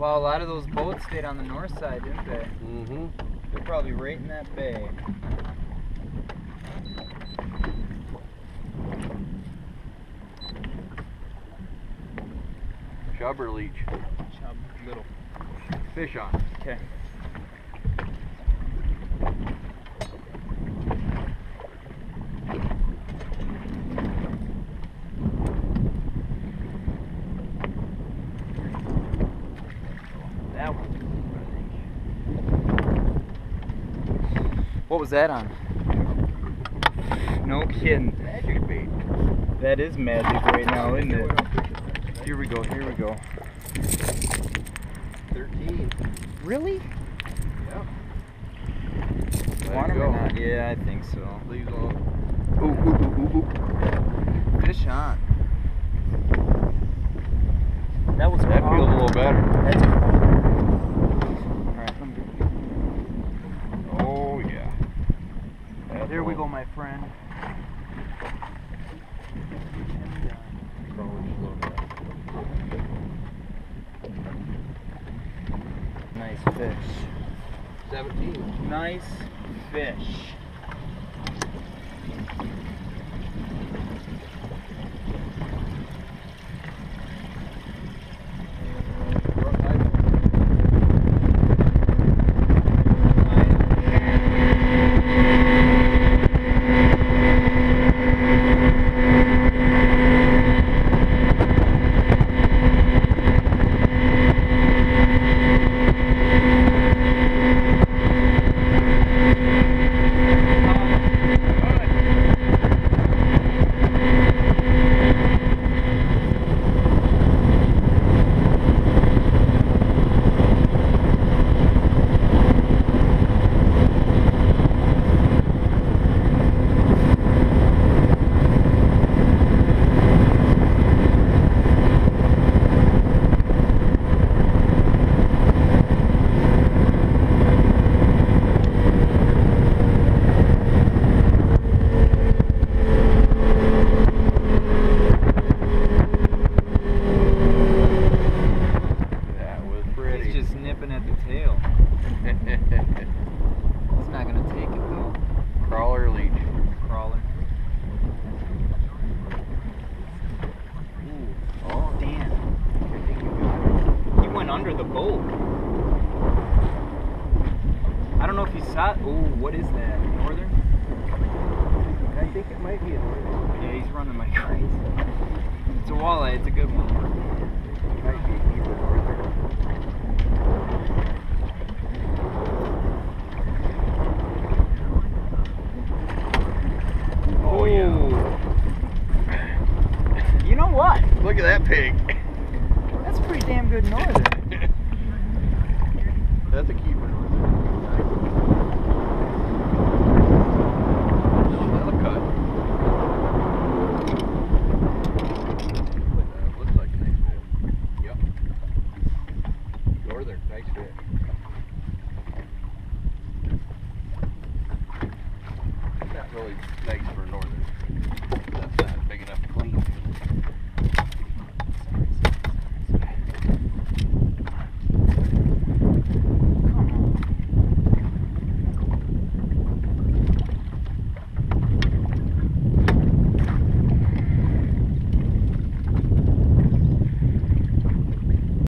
Well, a lot of those boats stayed on the north side, didn't they? Mm-hmm. They're probably right in that bay. Chub or leech? Chub, little. Fish on. Okay. That one. What was that on? No kidding. Magic bait. That is magic right now, isn't it? Here we go, here we go. 13. Really? Yep. Want him or not? Yeah, I think so. Leaves on. Ooh, ooh, ooh, ooh, ooh. Fish on. That was That feels a little better. That's alright. Oh yeah. That's There we one. go, my friend. Nice fish. 17. Nice fish. Nipping at the tail. It's not gonna take it though. Crawler or leech? Crawler. Ooh. Oh damn. He went under the boat. I don't know if you saw it. Ooh, what is that? Northern? I think it might be a northern. Yeah, he's running like crazy. It's a walleye, it's a good one. It might be either northern. Oh yeah. You know what? Look at that pig. That's a pretty damn good northern. That's a keeper northern. No, that'll cut. Looks like a nice fish. Yep. Northern, nice fish. Not really nice for northern.